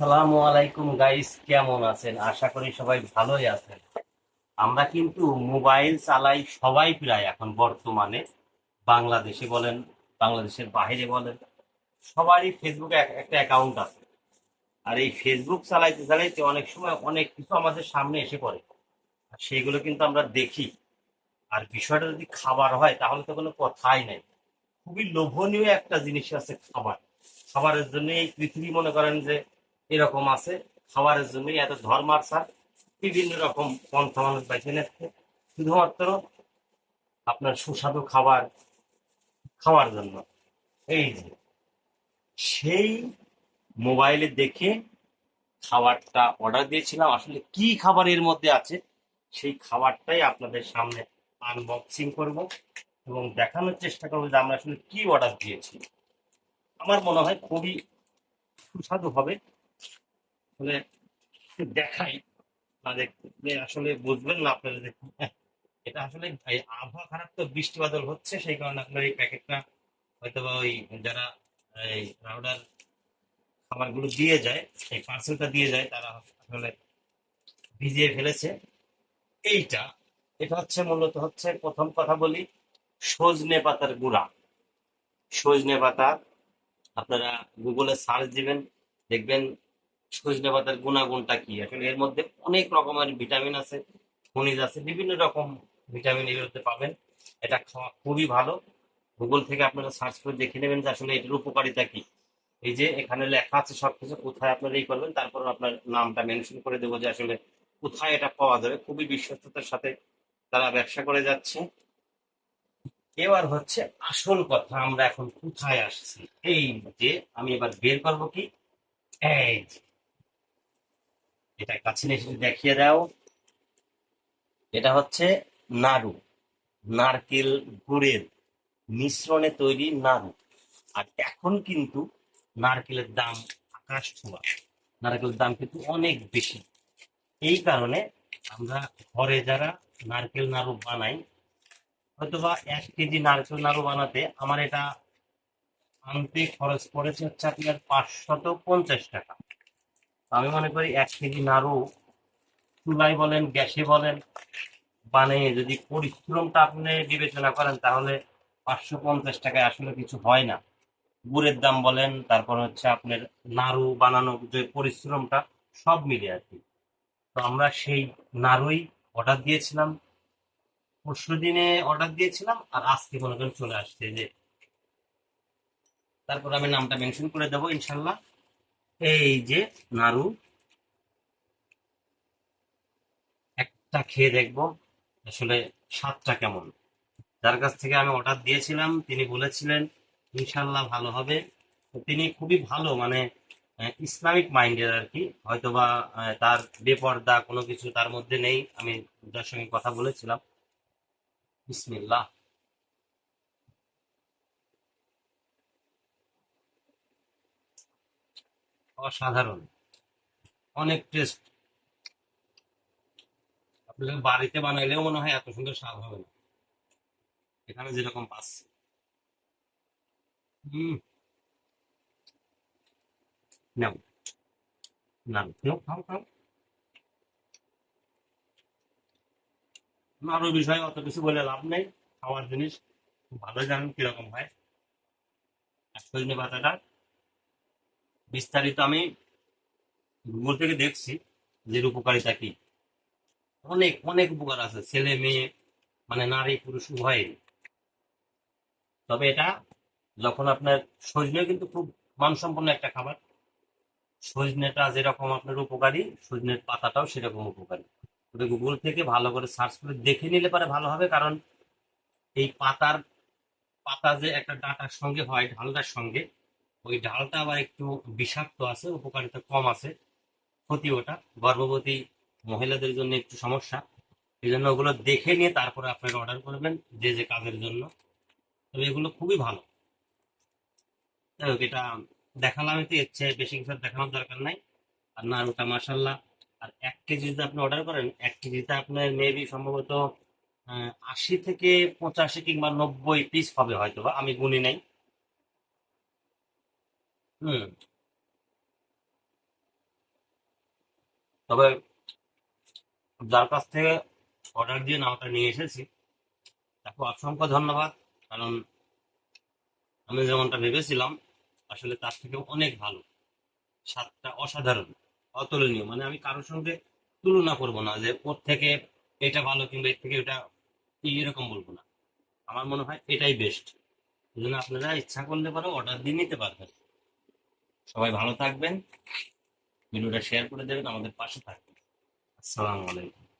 সালামু আলাইকুম গাইস, কেমন আছেন? আশা করি সবাই ভালোই আছেন। আমরা কিন্তু মোবাইল চালাই সবাই প্রায় এখন বর্তমানে। বাংলাদেশে বলেন, বাংলাদেশের বাইরে বলেন, সবারই ফেসবুকে একটা অ্যাকাউন্ট আছে। আর এই ফেসবুক চালাইতে চালাইতে অনেক সময় অনেক কিছু আমাদের সামনে এসে পড়ে, আর সেগুলো কিন্তু আমরা দেখি। আর বিষয়টা যদি খাবার হয় তাহলে তো কোনো কথাই নাই। খুবই লোভনীয় একটা জিনিস আছে খাবার। খাবারের জন্য এই পৃথিবী মনে করেন যে এরকম আছে। খাবারের জন্যই এত ধর্মার্থার বিভিন্ন রকম পন্থা মানুষ বেছে নিচ্ছে, শুধুমাত্র আপনার সুস্বাদু খাবার খাওয়ার জন্য। এই যে সেই মোবাইলে দেখে খাবারটা অর্ডার দিয়েছিলাম, আসলে কি খাবার এর মধ্যে আছে সেই খাবারটাই আপনাদের সামনে আনবক্সিং করব এবং দেখানোর চেষ্টা করবো যে আমরা আসলে কি অর্ডার দিয়েছি। আমার মনে হয় খুবই সুস্বাদু হবে। আসলে দেখাই, না দেখলে আসলে বুঝবেন না আপনারা। দেখুন, এটা আসলে এই আবহাওয়া খারাপ তো, বৃষ্টি বাদল হচ্ছে, সেই কারণে আপনার এই প্যাকেটটা হয়তো বা ওই যারা এই রাউডার খাবারগুলো দিয়ে যায়, এই পার্সেলটা দিয়ে যায়, তারা আসলে ভিজিয়ে ফেলেছে। এইটা এটা হচ্ছে মূলত হচ্ছে, প্রথম কথা বলি, সজনে পাতার গুঁড়া। সজনে পাতা আপনারা গুগলে সার্চ দিবেন, দেখবেন সজনে পাতার গুণাগুণটা কি। আসলে এর মধ্যে অনেক রকমের ভিটামিন আছে, খনিজ আছে, বিভিন্ন রকম ভিটামিন এগুলোতে পাবেন। এটা খাওয়া খুবই ভালো। গুগল থেকে আপনারা সার্চ করে দেখে নেবেন যে আসলে এটার উপকারিতা কি। এই যে এখানে লেখা আছে সবকিছু, কোথায় আপনারা এই করবেন, তারপর আপনার নামটা মেনশন করে দেবো যে আসলে কোথায় এটা পাওয়া যাবে। খুবই বিশ্বস্ততার সাথে তারা ব্যবসা করে যাচ্ছে। এবার হচ্ছে আসল কথা, আমরা এখন কোথায় আসছি। এই যে আমি এবার বের করবো কি, এই যে, এটা কাছে নিয়ে এসে দেখিয়ে দাও। এটা হচ্ছে নাড়ু, নারকেল গুড়ের মিশ্রণে তৈরি নাড়ু। আর এখন কিন্তু নারকেলের দাম আকাশ ছোঁয়া, নারকেলের দাম কিন্তু অনেক বেশি। এই কারণে আমরা ঘরে যারা নারকেল নাড়ু বানাই, হয়তোবা 1 কেজি নারকেল নাড়ু বানাতে আমার এটা আনতে খরচ পড়েছে হচ্ছে আপনার 550 টাকা। আমি মনে করি 1 কেজি নাড়ু চুলায় বলেন গ্যাসে বলেন বানিয়ে যদি পরিশ্রমটা আপনি বিবেচনা করেন, তাহলে 550 টাকায় আসলে কিছু হয় না। গুড়ের দাম বলেন, তারপর হচ্ছে আপনার নাড়ু বানানো যে পরিশ্রমটা, সব মিলে আর কি। তো আমরা সেই নাড়ুই অর্ডার দিয়েছিলাম, পরশু দিনে অর্ডার দিয়েছিলাম, আর আজকে মনে করেন চলে আসছে যে। তারপর আমি নামটা মেনশন করে দেবো ইনশাল্লাহ। এই যে নাড়ু, একটা খেয়ে দেখবো আসলে স্বাদটা কেমন। যার কাছ থেকে আমি অর্ডার দিয়েছিলাম তিনি বলেছিলেন ইনশাল্লাহ ভালো হবে। তো তিনি খুবই ভালো, মানে ইসলামিক মাইন্ডের আর কি, হয়তোবা তার বেপর্দা কোনো কিছু তার মধ্যে নেই। আমি যার সঙ্গে কথা বলেছিলাম, বিসমিল্লাহ। অসাধারণ, অনেক টেস্ট। আপনাদের বাড়িতে বানাইলেও মনে হয় এত সুন্দর স্বাদ হবে না, এখানে যেরকম পাচ্ছি। হম, নাও, নাও, নাও, খাও, খাও। আরো বিষয়ে অত কিছু বলে লাভ নেই, খাওয়ার জিনিস খুব ভালো জানেন কিরকম হয়। আর সজনে পাতাটা বিস্তারিত আমি গুগল থেকে দেখছি যে এর উপকারিতা কি। অনেক অনেক উপকার আছে ছেলে মেয়ে, মানে নারী পুরুষ উভয়ের। তবে এটা যখন আপনার, সজনে কিন্তু খুব মানসম্পন্ন একটা খাবার। সজনেটা যেরকম আপনার উপকারী, সজনের পাতাটাও সেরকম উপকারী। তবে গুগল থেকে ভালো করে সার্চ করে দেখে নিলে পারে ভালো হবে, কারণ এই পাতার, পাতা যে একটা ডাঁটার সঙ্গে হয় ঢালটার সঙ্গে, ওই ঢালটা আবার একটু বিষাক্ত আছে, উপকারিতা কম আছে। ক্ষতি ওটা গর্ভবতী মহিলাদের জন্য একটু সমস্যা। এই জন্য ওগুলো দেখে নিয়ে তারপরে আপনারা অর্ডার করবেন, যে যে কাজের জন্য। তবে এগুলো খুবই ভালো। যাই হোক, এটা দেখালাম, তো এর চেয়ে বেশি কিছু আর দেখানোর দরকার নাই। আর নাড়ুটা মাসাল্লাহ। আর 1 কেজি যদি আপনি অর্ডার করেন, 1 কেজিতে আপনার মেবি সম্ভবত 80 থেকে 85 কিংবা 90 পিস হবে হয়তো, বা আমি গুনি নাই। হুম। তবে যার কাছ থেকে অর্ডার দিয়ে নাওটা নিয়ে এসেছি তাকে অসংখ্য ধন্যবাদ। কারণ আমি যেমনটা ভেবেছিলাম আসলে তার থেকে অনেক ভালো, স্বাদটা অসাধারণ, অতুলনীয়। মানে আমি কারোর সঙ্গে তুলনা করব না যে ওর থেকে এটা ভালো কিংবা এর থেকে এটা এরকম বলবো না। আমার মনে হয় এটাই বেস্ট। এই জন্য আপনারা ইচ্ছা করলে পরে অর্ডার দিয়ে নিতে পারবেন। সবাই ভালো থাকবেন, ভিডিওটা শেয়ার করে দেবেন, আমাদের পাশে থাকবেন। আসসালামু আলাইকুম।